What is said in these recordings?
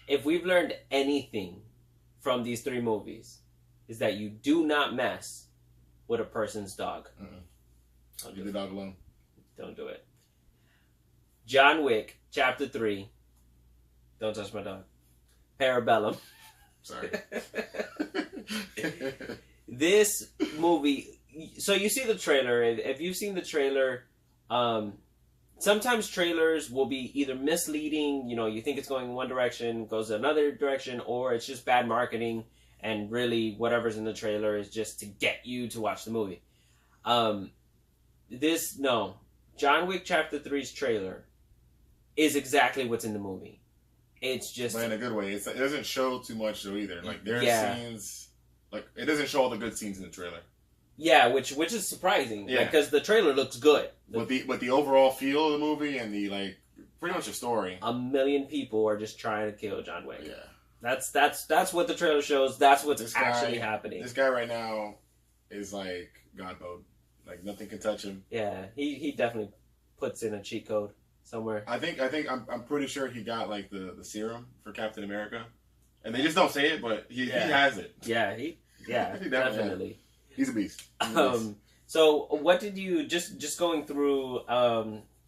If we've learned anything from these 3 movies, is that you do not mess with a person's dog. Leave the dog alone. Don't do it. John Wick, Chapter 3. Don't touch my dog. Parabellum. Sorry. This movie, so you see the trailer. If you've seen the trailer, sometimes trailers will be either misleading, you think it's going in one direction, goes another direction, or it's just bad marketing, and really whatever's in the trailer is just to get you to watch the movie. John Wick Chapter 3's trailer is exactly what's in the movie. It's just... But in a good way. It doesn't show too much, though, either. Like, there are scenes... Like, it doesn't show all the good scenes in the trailer. Yeah, which is surprising. Yeah. Because the trailer looks good. But the overall feel of the movie and the, like, pretty much the story. 1 million people are just trying to kill John Wick. Yeah. That's what the trailer shows. That's what's actually happening. This guy right now is, like, God mode. Like, nothing can touch him. Yeah, he definitely puts in a cheat code somewhere. I'm pretty sure he got like the serum for Captain America, and they just don't say it, but he has it. Yeah, he definitely. He's a beast. So what did you just going through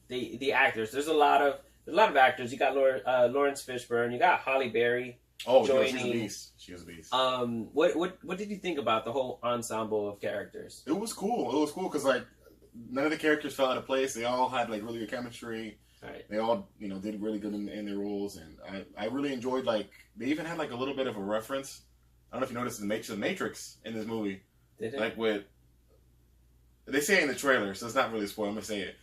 the actors? There's a lot of actors. You got Lawrence Fishburne. You got Halle Berry. Oh, joining. She's a beast. She was a beast. What did you think about the whole ensemble of characters? It was cool because like none of the characters fell out of place. They all had like really good chemistry. Right. They all, did really good in their roles, and I really enjoyed, like, they even had, like, a little bit of a reference. I don't know if you noticed the Matrix in this movie. Did it? Like, they say it in the trailer, so it's not really a spoiler, I'm going to say it.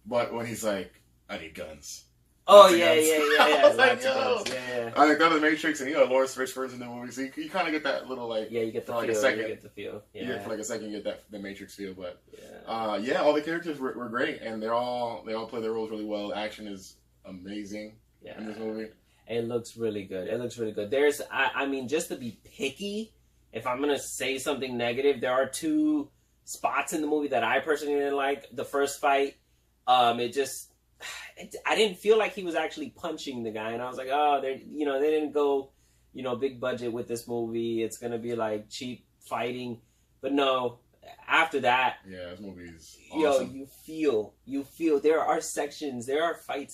But when he's like, I need guns. Oh, yeah. I was like, yo. Yeah. I like, go to the Matrix, and Lawrence Fishburne's in the movie, so you kind of get that little, like... Yeah, you get the feel. Like a second. You get the feel. Yeah, for like a second, you get the Matrix feel, but... Yeah. All the characters were great, and they all play their roles really well. Action is amazing in this movie. It looks really good. There's, I mean, just to be picky, if I'm going to say something negative, there are 2 spots in the movie that I personally didn't like. The first fight, I didn't feel like he was actually punching the guy, and I was like, oh, they didn't go, big budget with this movie. It's going to be like cheap fighting. But no, after that, this movie is awesome. You feel there are fights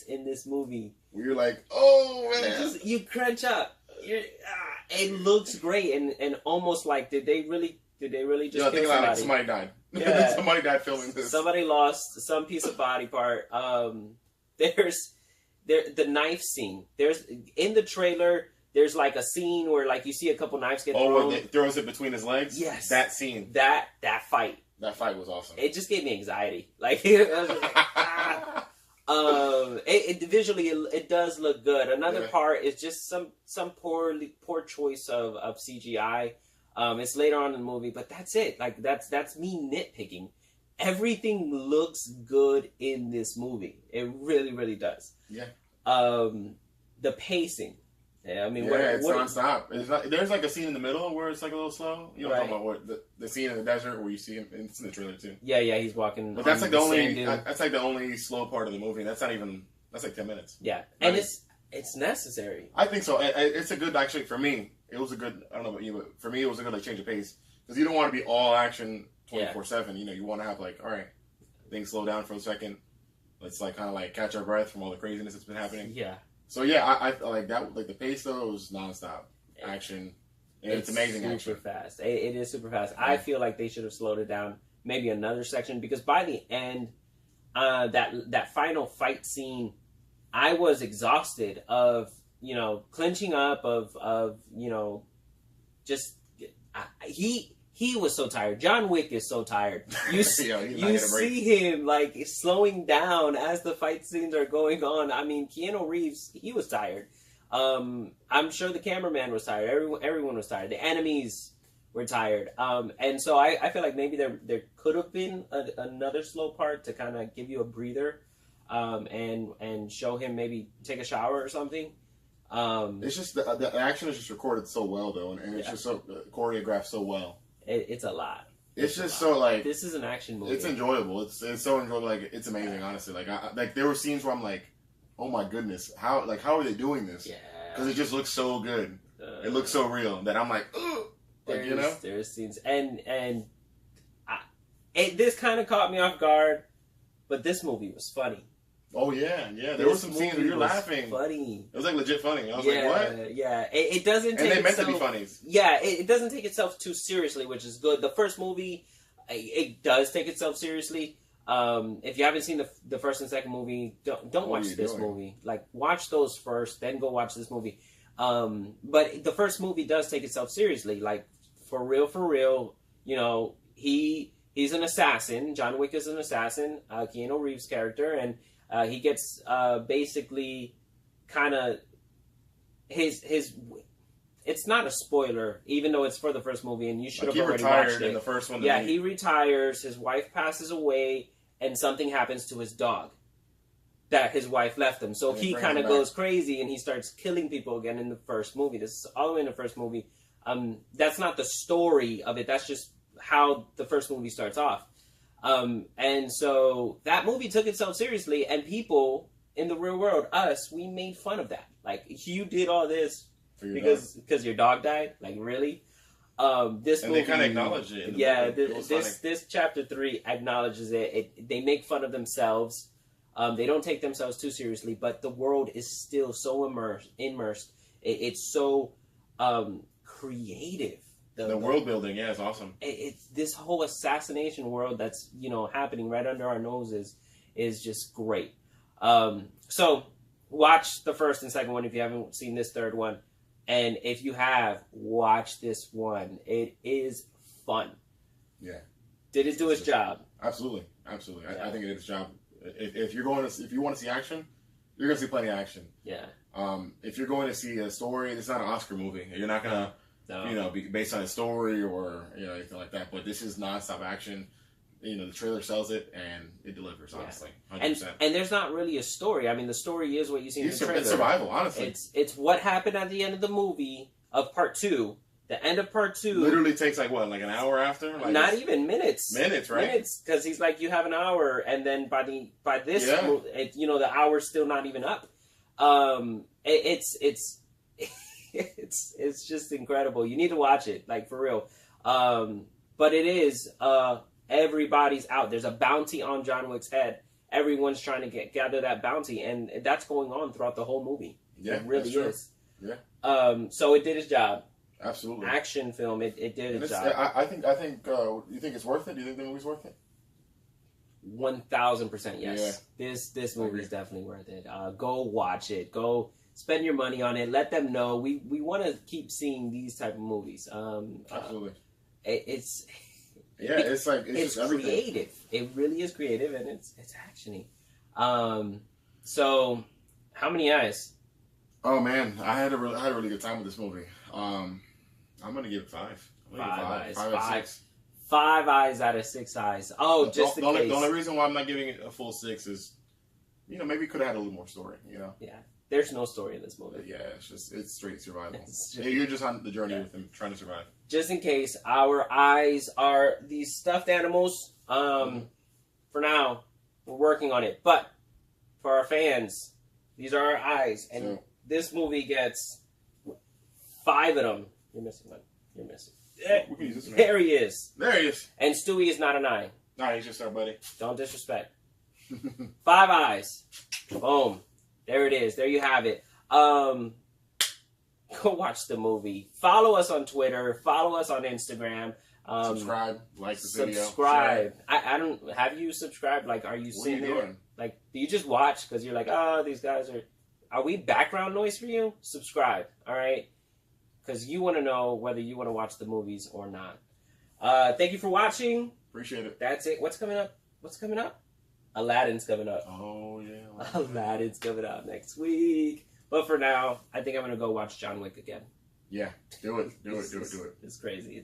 in this movie where you're like, oh man, you crunch up. It looks great, and almost like did they really just kill somebody? Like somebody died. Yeah. Somebody died filming this. Somebody lost some piece of body part. There's the knife scene. There's in the trailer. There's like a scene where like you see a couple knives get thrown. Where it throws it between his legs? Yes. That scene. That fight. That fight was awesome. It just gave me anxiety. Like, visually it does look good. Another part is just some poor choice of CGI. It's later on in the movie, but that's it. Like that's me nitpicking. Everything looks good in this movie. It really, really does. Yeah. The pacing. Yeah, I mean, it's nonstop. It's not, there's like a scene in the middle where it's like a little slow. You know what I'm talking about? The scene in the desert where you see him. It's in the trailer too. Yeah, he's walking. But that's like the only. That's like the only slow part of the movie. That's not even. That's like 10 minutes. Yeah, and it's necessary. I think so. It's a good actually for me. It was a good. I don't know about you, but for me, it was a good like change of pace because you don't want to be all action 24/7. You want to have like all right, things slow down for a second. Let's like kind of like catch our breath from all the craziness that's been happening. Yeah. So yeah, I like that. Like the pace though was nonstop action. And it's amazing super action. Fast. It is super fast. Yeah. I feel like they should have slowed it down, maybe another section, because by the end, that final fight scene, I was exhausted of clinching up of just he was so tired. John Wick is so tired. You see him like slowing down as the fight scenes are going on. I mean, Keanu Reeves, he was tired. I'm sure the cameraman was tired. Everyone was tired. The enemies were tired. And so I feel like maybe there could have been another slow part to kind of give you a breather, and show him maybe take a shower or something. It's just the action is just recorded so well though, and it's just so choreographed so well. It's a lot. It's just so like this is an action movie. It's enjoyable. It's so enjoyable. Like it's amazing, honestly. Like there were scenes where I'm like, oh my goodness, how are they doing this? Yeah. because it just looks so good. It looks so real that I'm like, ugh. Like, you know, there's scenes this kind of caught me off guard, but this movie was funny. Oh yeah. There were some scenes where you're laughing. Funny. It was like legit funny. I was like, what? Yeah. It doesn't. And they meant to be funny. Yeah, it doesn't take itself too seriously, which is good. The first movie, it does take itself seriously. If you haven't seen the first and second movie, don't watch this movie. Like, watch those first, then go watch this movie. But the first movie does take itself seriously. Like, for real. You know, he's an assassin. John Wick is an assassin. Keanu Reeves' character, and he gets basically kind of his. It's not a spoiler, even though it's for the first movie, and you should have already watched it. In the first one. Yeah, he retires. His wife passes away, and something happens to his dog that his wife left him. So he kind of goes crazy, and he starts killing people again in the first movie. This is all the way in the first movie. That's not the story of it. That's just how the first movie starts off. And so that movie took itself seriously, and people in the real world, us, we made fun of that. Like, you did all this because your dog died? Like, really? This movie, they kind of acknowledge it. This chapter 3 acknowledges it. They make fun of themselves. They don't take themselves too seriously, but the world is still so immersed. It's so creative. The world building, yeah, it's awesome. It's this whole assassination world that's happening right under our noses is just great. So watch the first and second one if you haven't seen this third one. And if you have, watch this one. It is fun. Yeah. Did it do its job? Absolutely. Yeah. I think it did its job. If you want to see action, you're gonna see plenty of action. Yeah. If you're going to see a story, it's not an Oscar movie. You're not gonna, be based on a story or anything like that. But this is nonstop action. The trailer sells it and it delivers. Honestly, 100%. And there's not really a story. I mean, the story is what you see in the trailer. It's survival, honestly. It's what happened at the end of the movie of part 2. The end of part 2 literally takes like an hour after. Like not even minutes. Minutes, right? Minutes, because he's like, you have an hour, and then by this, the hour's still not even up. It's just incredible. You need to watch it, like, for real. But it is everybody's out. There's a bounty on John Wick's head. Everyone's trying to gather that bounty, and that's going on throughout the whole movie. Yeah, it really is. Yeah. So it did its job. Absolutely. Action film. It did its job. I think. You think it's worth it? Do you think the movie's worth it? 1,000% yes. Yeah. This movie is definitely worth it. Go watch it. Go spend your money on it. Let them know. We want to keep seeing these type of movies. Absolutely. It's just creative. It really is creative, and it's actiony. So how many eyes? Oh man, I had a really good time with this movie. I'm gonna give it 5. 5 eyes. 5 out of 6. 5 eyes out of 6 eyes. Oh, just in case. The only reason why I'm not giving it a full 6 is, maybe we could have had a little more story. Yeah. There's no story in this movie. But yeah, it's straight survival. You're just on the journey with them, trying to survive. Just in case, our eyes are these stuffed animals. For now, we're working on it. But for our fans, these are our eyes, and this movie gets 5 of them. You're missing one. You're missing. There he is. There he is. And Stewie is not an eye. Nah, he's just our buddy. Don't disrespect. 5 eyes. Boom. There it is. There you have it. Go watch the movie. Follow us on Twitter. Follow us on Instagram. Subscribe. Like the video. Subscribe. I don't. Have you subscribed? Like, are you sitting there? Like, do you just watch because you're like, oh, these guys are. Are we background noise for you? Subscribe. All right. Because you want to know whether you want to watch the movies or not. Thank you for watching. Appreciate it. That's it. What's coming up? Aladdin's coming up. Oh, yeah. Aladdin's coming up next week. But for now, I think I'm going to go watch John Wick again. Yeah. Do it. Do it. It's crazy.